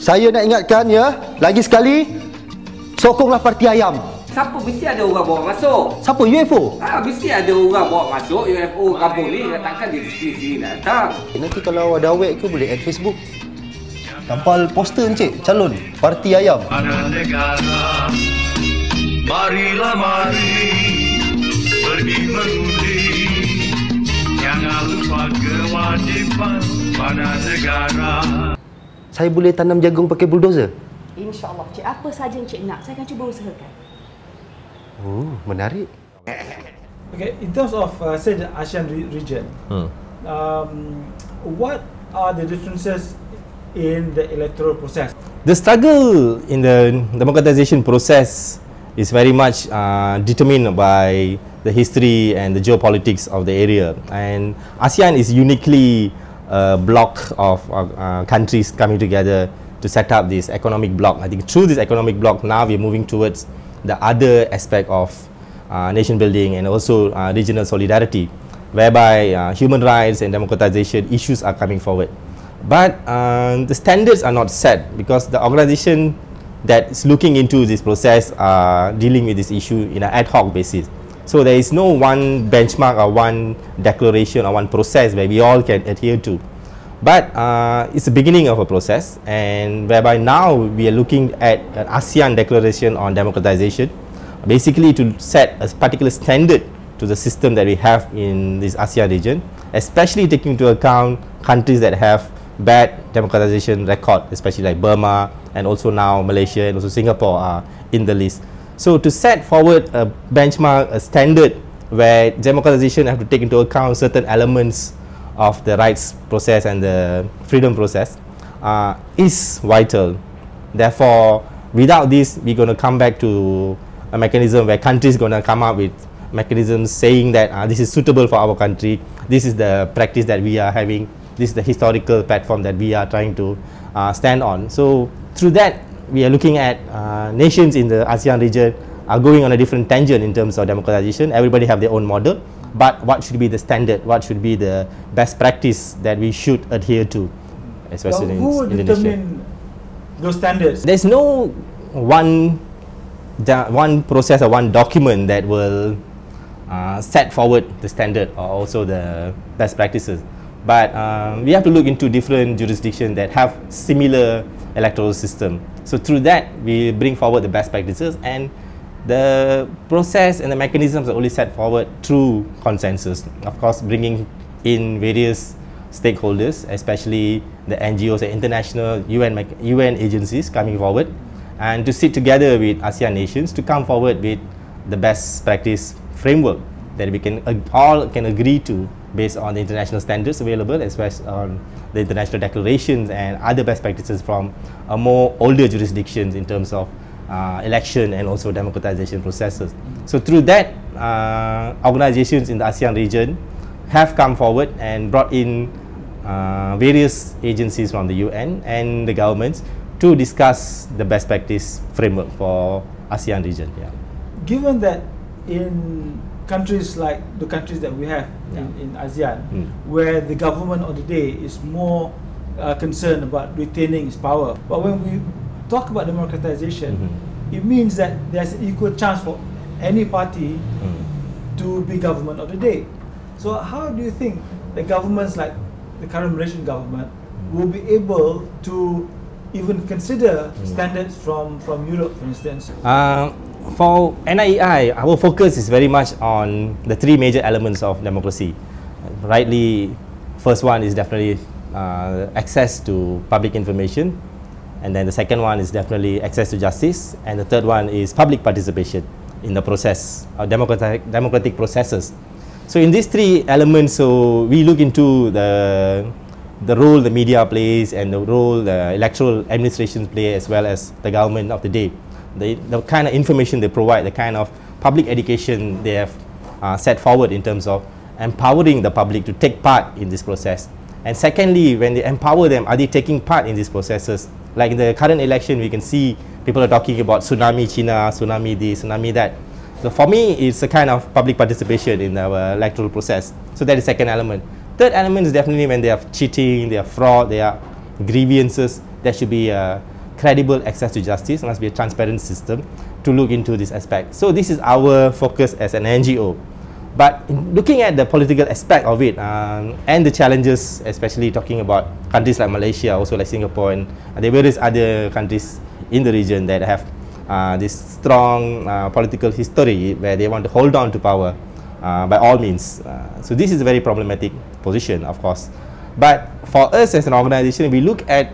Saya nak ingatkan ya, lagi sekali, sokonglah parti ayam. Siapa mesti ada orang bawa masuk? Siapa? UFO? Mesti ada orang bawa masuk UFO kampung ni. Takkan dia sendiri datang. Nanti kalau ada awet ke boleh add Facebook. Tampal poster encik, calon parti ayam. Pada negara, marilah mari pergi mengundi. Jangan lupa kewajiban pada negara. Saya boleh tanam jagung pakai bulldozer? InsyaAllah. Cik, apa saja yang cik nak, saya akan cuba usahakan. Oh, menarik. Okay, in terms of say the ASEAN region, what are the differences in the electoral process? The struggle in the democratization process is very much determined by the history and the geopolitics of the area, and ASEAN is uniquely a bloc of countries coming together to set up this economic bloc. I think through this economic bloc now we are moving towards the other aspect of nation building and also regional solidarity, whereby human rights and democratization issues are coming forward. But the standards are not set because the organization that is looking into this process are dealing with this issue in an ad hoc basis. So there is no one benchmark or one declaration or one process where we all can adhere to. But it's the beginning of a process, and whereby now we are looking at an ASEAN declaration on democratization, basically to set a particular standard to the system that we have in this ASEAN region, especially taking into account countries that have bad democratization record, especially like Burma, and also now Malaysia and also Singapore are in the list. So to set forward a benchmark, a standard where democratization have to take into account certain elements of the rights process and the freedom process is vital. Therefore, without this, we're going to come back to a mechanism where countries going to come up with mechanisms saying that this is suitable for our country, this is the practice that we are having, this is the historical platform that we are trying to stand on. So through that, we are looking at nations in the ASEAN region are going on a different tangent in terms of democratization. Everybody have their own model, but what should be the standard, what should be the best practice that we should adhere to, especially in Indonesia. Who will determine those standards? There's no one process or one document that will set forward the standard or also the best practices. But we have to look into different jurisdictions that have similar electoral system. So through that, we bring forward the best practices, and the process and the mechanisms are only set forward through consensus. Of course, bringing in various stakeholders, especially the NGOs and international UN agencies coming forward, and to sit together with ASEAN nations to come forward with the best practice framework that we can all can agree to based on the international standards available, as well as on the international declarations and other best practices from more older jurisdictions in terms of election and also democratization processes. So through that, organizations in the ASEAN region have come forward and brought in various agencies from the UN and the governments to discuss the best practice framework for ASEAN region. Yeah. Given that in countries like the countries that we have in ASEAN, where the government of the day is more concerned about retaining its power, but when we talk about democratization, it means that there's an equal chance for any party to be government of the day. So how do you think the governments like the current Malaysian government will be able to even consider standards from Europe, for instance? For NIEI, our focus is very much on the three major elements of democracy. Rightly, first one is definitely access to public information, and then the second one is definitely access to justice, and the third one is public participation in the process, democratic processes. So in these three elements, so we look into the role the media plays and the role the electoral administration play, as well as the government of the day. The kind of information they provide, the kind of public education they have set forward in terms of empowering the public to take part in this process. And secondly, when they empower them, are they taking part in these processes? Like in the current election, we can see people are talking about tsunami China, tsunami this, tsunami that. So for me, it's a kind of public participation in our electoral process. So that is second element. Third element is definitely when they have cheating, they have fraud, they are grievances. There should be credible access to justice, must be a transparent system to look into this aspect. So this is our focus as an NGO. But looking at the political aspect of it and the challenges, especially talking about countries like Malaysia, also like Singapore, and there are various other countries in the region that have this strong political history where they want to hold on to power by all means. So this is a very problematic position, of course. But for us as an organization, we look at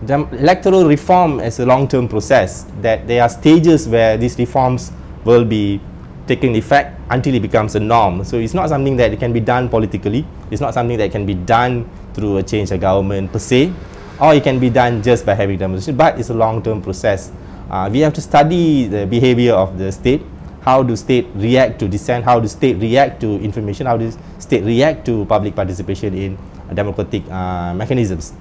electoral reform as a long-term process, that there are stages where these reforms will be taking effect until it becomes a norm. So it's not something that can be done politically, it's not something that can be done through a change of government per se, or it can be done just by having demonstration, but it's a long-term process. We have to study the behavior of the state. How do state react to dissent? How do state react to information? How does state react to public participation in democratic mechanisms?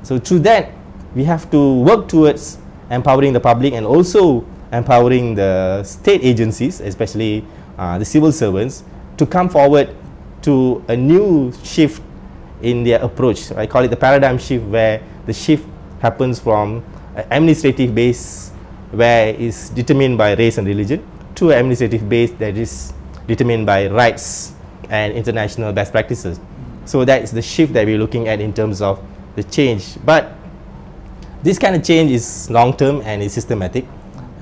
So through that, we have to work towards empowering the public and also empowering the state agencies, especially the civil servants, to come forward to a new shift in their approach. I call it the paradigm shift, where the shift happens from an administrative base where it's determined by race and religion to an administrative base that is determined by rights and international best practices. So that is the shift that we're looking at in terms of the change. But this kind of change is long-term and is systematic,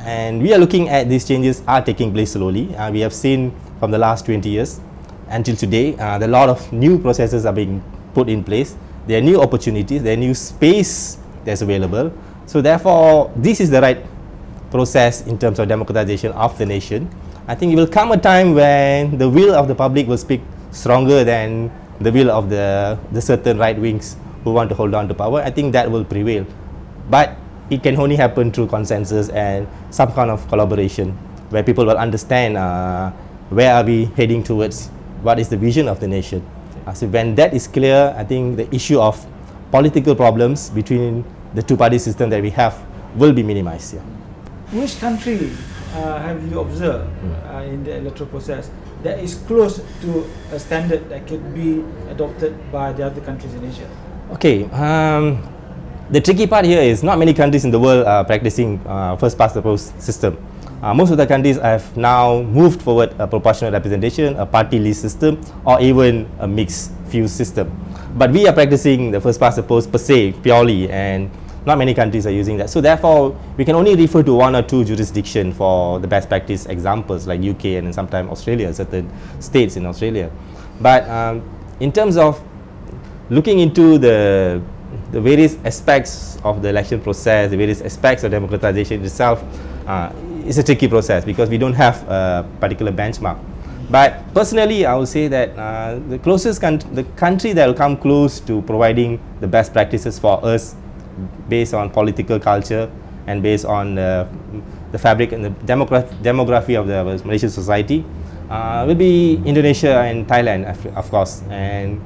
and we are looking at these changes are taking place slowly. We have seen from the last 20 years until today, a lot of new processes are being put in place. There are new opportunities, there are new space that's available. So therefore, this is the right process in terms of democratization of the nation. I think it will come a time when the will of the public will speak stronger than the will of the certain right wings who want to hold on to power. I think that will prevail. But it can only happen through consensus and some kind of collaboration where people will understand where are we heading towards, what is the vision of the nation. So when that is clear, I think the issue of political problems between the two-party system that we have will be minimized. Yeah. Which country have you observed in the electoral process that is close to a standard that could be adopted by the other countries in Asia? Okay, the tricky part here is not many countries in the world are practicing first past the post system. Most of the countries have now moved forward a proportional representation, a party list system, or even a mixed fuse system. But we are practicing the first past the post per se, purely, and not many countries are using that. So therefore, we can only refer to one or two jurisdictions for the best practice examples, like UK and sometimes Australia, certain states in Australia. But in terms of looking into the various aspects of the election process, the various aspects of democratization itself, it's a tricky process because we don't have a particular benchmark. But personally, I would say that the country that will come close to providing the best practices for us based on political culture and based on the fabric and the demography of the Malaysian society will be Indonesia and Thailand, of course. And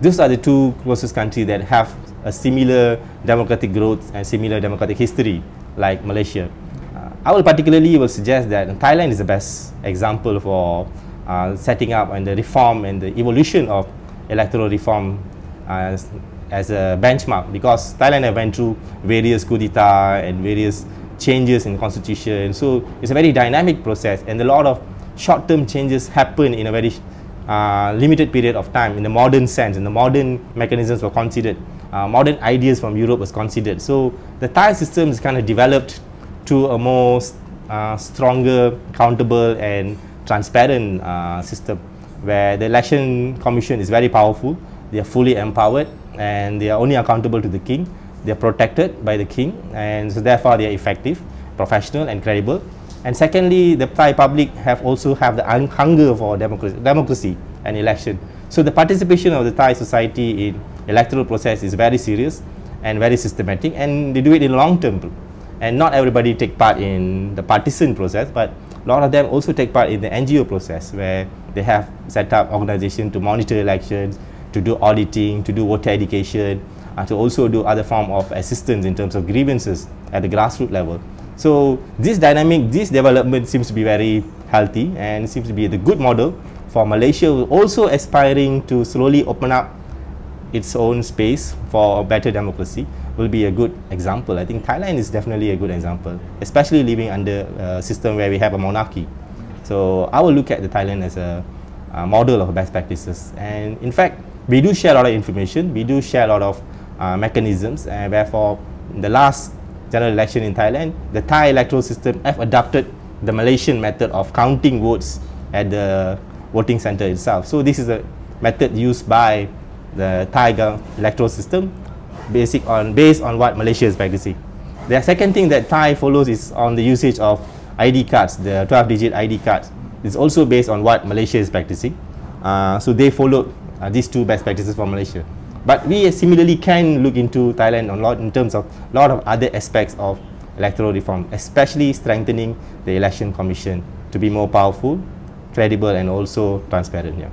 these are the two closest countries that have a similar democratic growth and similar democratic history like Malaysia. I will particularly suggest that Thailand is the best example for setting up and the reform and the evolution of electoral reform as a benchmark, because Thailand have went through various coup d'etat and various changes in constitution. So it's a very dynamic process, and a lot of short-term changes happen in a very limited period of time in the modern sense, and the modern mechanisms were considered. Modern ideas from Europe was considered. So the Thai system is kind of developed to a more stronger, accountable and transparent system, where the election commission is very powerful, they are fully empowered, and they are only accountable to the king. They are protected by the king, and so therefore they are effective, professional and credible. And secondly, the Thai public also have the hunger for democracy and election. So the participation of the Thai society in electoral process is very serious and very systematic, and they do it in long term. And not everybody take part in the partisan process, but a lot of them also take part in the NGO process, where they have set up organization to monitor elections, to do auditing, to do voter education, to also do other form of assistance in terms of grievances at the grassroots level. So this dynamic, this development seems to be very healthy and seems to be the good model for Malaysia, also aspiring to slowly open up its own space for a better democracy. will be a good example. I think Thailand is definitely a good example, especially living under a system where we have a monarchy. So I will look at the Thailand as a model of best practices. And in fact, we do share a lot of information, we do share a lot of mechanisms, and therefore, in the last general election in Thailand, the Thai electoral system have adopted the Malaysian method of counting votes at the voting center itself. So this is a method used by the Thai electoral system based on what Malaysia is practicing. The second thing that Thai follows is on the usage of ID cards, the 12-digit ID cards. It's also based on what Malaysia is practicing. So they followed these two best practices for Malaysia. But we similarly can look into Thailand in terms of a lot of other aspects of electoral reform, especially strengthening the election commission to be more powerful, credible, and also transparent. Yeah.